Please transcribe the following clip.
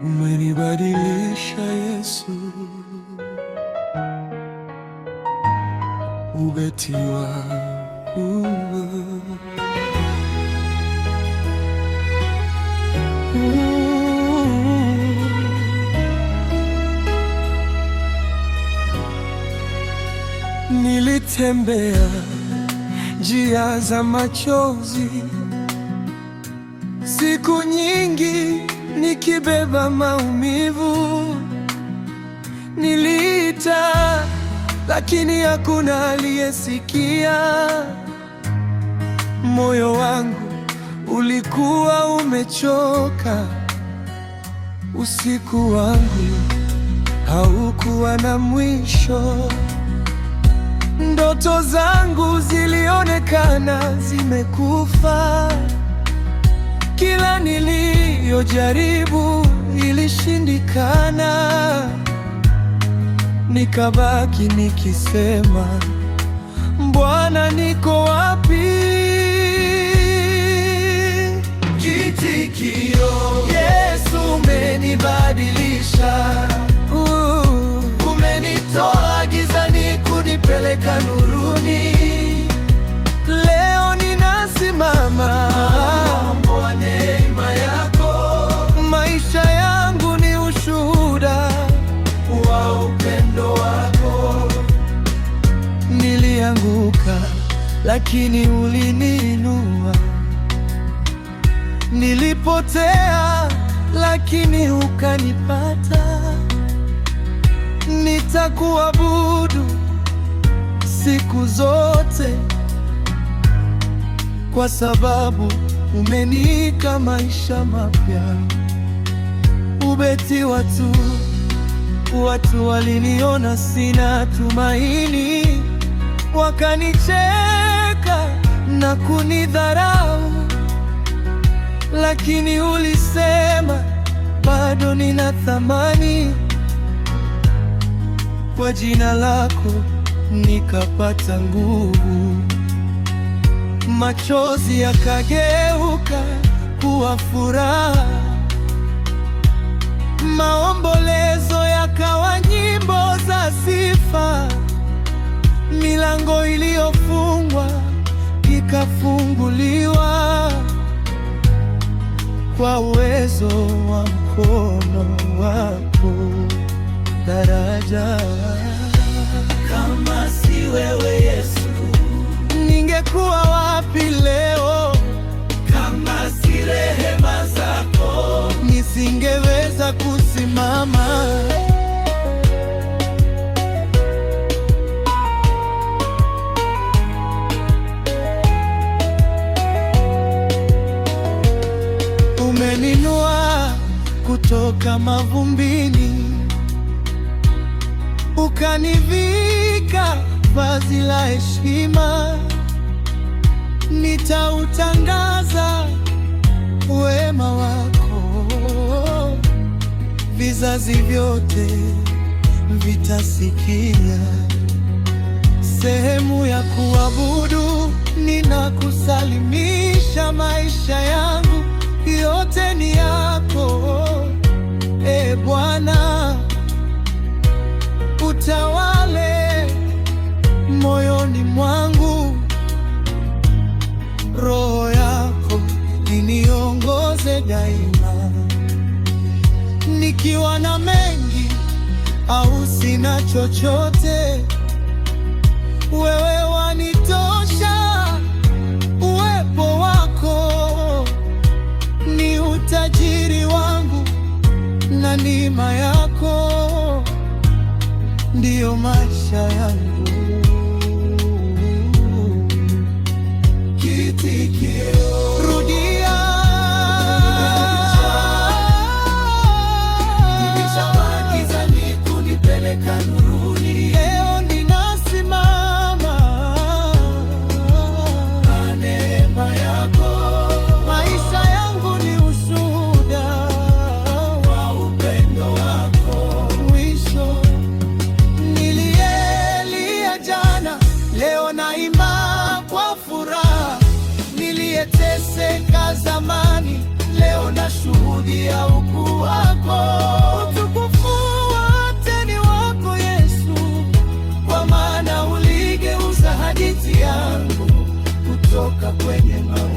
Umenibadilisha Yesu, ubeti wangu. Nilitembea njia za machozi siku nyingi, nikibeba maumivu. Niliita lakini hakuna aliyesikia. Moyo wangu ulikuwa umechoka. Usiku wangu haukuwa na mwisho. Ndoto zangu zilionekana zimekufa. Kila niliyojaribu ilishindikana. Nikabaki nikisema, Bwana, niko wapi? Kitikio: Yesu, umenibadilisha. Umenitoa gizani kunipeleka nuruni. Leo ninasimama kwa neema yako. Maisha yangu ni ushuhuda wa upendo wako. Nilianguka lakini uliniinua. Nilipotea lakini ukanipata. Nitakuabudu siku zote, kwa sababu umenipa maisha mapya. Ubeti watu waliniona sina tumaini, wakanicheka na kunidharau, lakini ulisema bado nina thamani. Kwa jina lako nikapata nguvu. Machozi yakageuka kuwa furaha. Maombolezo yakawa nyimbo za sifa. Milango iliyofungwa ikafunguliwa kwa uwezo wa mkono wako. Daraja: kama si wewe Yesu, ningekuwa wapi leo? Kama si rehema zako, nisingeweza kusimama. Umeninua kutoka mavumbini, ukanivika vazi la heshima. Nitautangaza wema wako, vizazi vyote vitasikia. Sehemu ya kuabudu, ninakusalimisha. Maisha yangu yote ni yako. E Bwana, utawale moyoni mwangu. Roho yako iniongoze daima. Nikiwa na mengi au sina chochote, wewe wanitosha. Uwepo wako ni utajiri wangu, na neema yako ndiyo maisha yangu. Kitikio: rudia. Nimechama gizani kunipeleka nuruni. Leo ninasimama kwa neema yako. Maisha yangu ni ushuhuda wa upendo wako. Mwisho nililia kwenye mawingu.